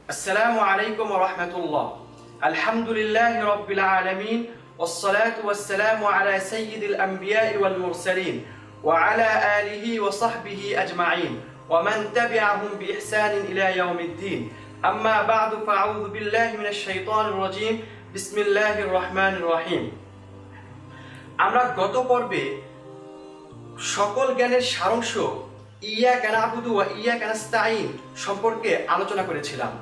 السلام عليكم ورحمة الله. الحمد لله رب العالمين والصلاة والسلام على سيد الأنبياء والمرسلين وعلى آله وصحبه أجمعين ومن تبعهم بإحسان إلى يوم الدين. أما بعد فأعوذ بالله من الشيطان الرجيم. بسم الله الرحمن الرحيم. আমরা গত পর্বে সকল জ্ঞানের সারাংশ ইয়াকা না'বুদু ওয়া ইয়াকা নাস্তাঈন সম্পর্কে আলোচনা করেছিলাম।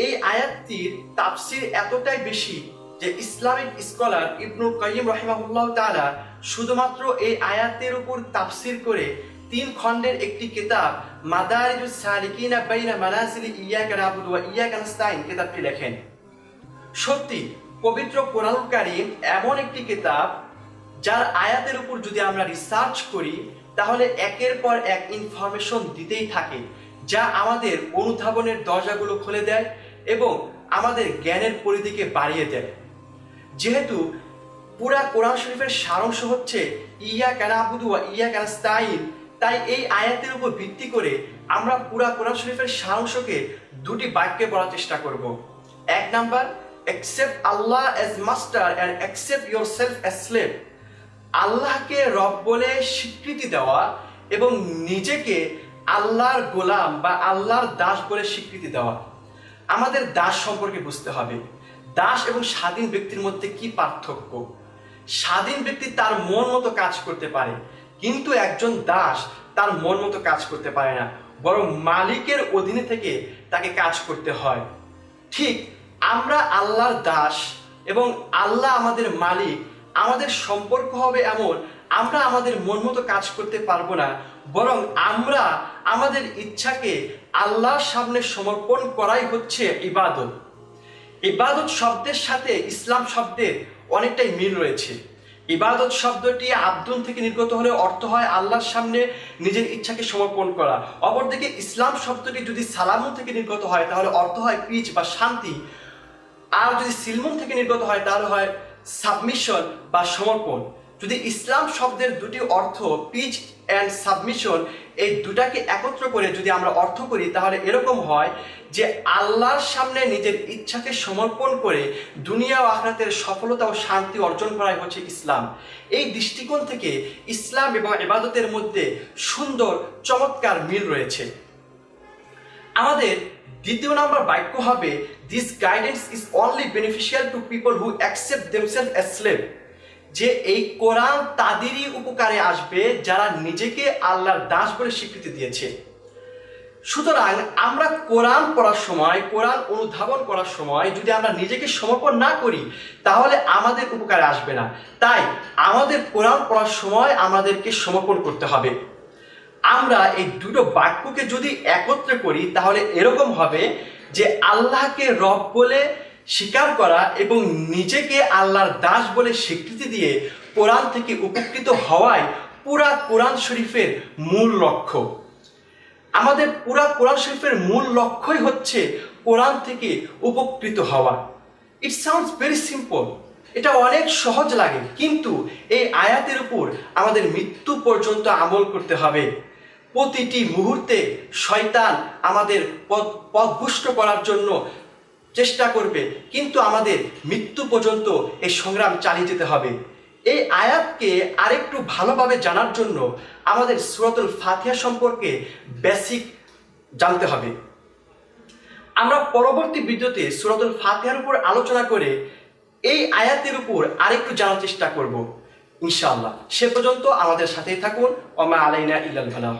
এই আয়াতটির তাফসীর এতটাই বেশি যে ইসলামিক স্কলার ইবনুল কাইয়িম রাহিমাহুল্লাহ তাআলা শুধুমাত্র এই আয়াতের উপর তাফসীর করে 3 খণ্ডের একটি কিতাব মাদারিজুস সালিকিনা বাইনা মানাজিলি ইয়াকা না'বুদু ওয়া ইয়াকা নাস্তাঈন কিতাবটি লেখেন। সত্যি পবিত্র কোরআনুল কারীম এমন একটি কিতাব যার আয়াতের উপর যদি আমরা রিসার্চ করি তাহলে একের পর এক ইনফরমেশন দিতেই থাকে, যা আমাদের অনুধাবনের দরজাগুলো খুলে দেয় এবং আমাদের জ্ঞানের পরিধিকে বাড়িয়ে দেয়। যেহেতু পুরা কোরআন শরীফের সারাংশ হচ্ছে ইয়াকা না'বুদু ওয়া ইয়াকা নাস্তাঈন, তাই এই আয়াতের উপর ভিত্তি করে আমরা পুরা কোরআন শরীফের সারাংশকে দুটি বাক্যে বলার চেষ্টা করব। 1 number, accept Allah as master and accept yourself as slave. আল্লাহকে রব বলে স্বীকৃতি দেওয়া এবং নিজেকে আল্লাহর গোলাম বা আল্লাহর দাস বলে স্বীকৃতি দেওয়া। আমাদের দাস সম্পর্কে বুঝতে হবে। দাস এবং স্বাধীন ব্যক্তির মধ্যে কি পার্থক্য? স্বাধীন ব্যক্তি তার মন মতো কাজ করতে পারে, কিন্তু একজন দাস তার মন মতো কাজ করতে পারে না, বরং মালিকের অধীনে থেকে তাকে কাজ করতে হয়। ঠিক আমরা আল্লাহর দাস এবং আল্লাহ আমাদের মালিক। আমাদের সম্পর্ক হবে এমন, আমরা আমাদের মন মতো কাজ করতে পারবো না, বরং আমরা আমাদের ইচ্ছাকে আল্লাহর সামনে সমর্পণ করাই হচ্ছে ইবাদত। ইবাদত শব্দের সাথে ইসলাম শব্দের অনেকটাই মিল রয়েছে। ইবাদত শব্দটি আব্দুন থেকে নির্গত হলে অর্থ হয় আল্লাহর সামনে নিজের ইচ্ছাকে সমর্পণ করা। অপরদিকে ইসলাম শব্দটি যদি সালামুন থেকে নির্গত হয় তাহলে অর্থ হয় পিচ বা শান্তি, আর যদি সিলমুন থেকে নির্গত হয় তাহলে হয় সাবমিশন বা সমর্পণ। যদি ইসলাম শব্দের দুটি অর্থ পিচ অ্যান্ড সাবমিশন, এই দুটাকে একত্র করে যদি আমরা অর্থ করি তাহলে এরকম হয় যে আল্লাহর সামনে নিজের ইচ্ছাকে সমর্পণ করে দুনিয়া ও আখিরাতের সফলতা ও শান্তি অর্জন করাই হচ্ছে ইসলাম। এই দৃষ্টিকোণ থেকে ইসলাম এবং ইবাদতের মধ্যে সুন্দর চমৎকার মিল রয়েছে। আমাদের দ্বিতীয় নাম্বার বাক্য হবে, this guidance is only beneficial to people who accept themselves as slave. যে এই কোরআন তাদেরই উপকারে আসবে যারা নিজেকে আল্লাহর দাস বলে স্বীকৃতি দিয়েছে। সুতরাং আমরা কোরআন পড়ার সময়, কোরআন অনুধাবন করার সময় যদি আমরা নিজেকে সমর্পণ না করি তাহলে আমাদের উপকারে আসবে না। তাই আমাদের কোরআন পড়ার সময় আমাদেরকে সমর্পণ করতে হবে। আমরা এই দুটো বাক্যকে যদি একত্রে করি তাহলে এরকম হবে যে আল্লাহকে রব বলে স্বীকার করা এবং নিজেকে আল্লাহর দাস বলে স্বীকৃতি দিয়ে কোরআন থেকে উপকৃত হওয়াই পুরা কোরআন শরীফের মূল লক্ষ্য। আমাদের পুরা কোরআন শরীফের মূল লক্ষ্যই হচ্ছে কোরআন থেকে উপকৃত হওয়া। ইট সাউন্ডস ভেরি সিম্পল, এটা অনেক সহজ লাগে, কিন্তু এই আয়াতের উপর আমাদের মৃত্যু পর্যন্ত আমল করতে হবে। প্রতিটি মুহূর্তে শয়তান আমাদের পথভ্রষ্ট করার জন্য চেষ্টা করবে, কিন্তু আমাদের মৃত্যু পর্যন্ত এই সংগ্রাম চালিয়ে যেতে হবে। এই আয়াতকে আরেকটু ভালোভাবে জানার জন্য আমাদের সূরাতুল ফাতিহা সম্পর্কে বেসিক জানতে হবে। আমরা পরবর্তী ভিডিওতে সূরাতুল ফাতিহার উপর আলোচনা করে এই আয়াতের উপর আরেকটু জানার চেষ্টা করব ইনশাআল্লাহ। সে পর্যন্ত আমাদের সাথেই থাকুন। ওয়া মা আলাইনা ইল্লাল বালাগ।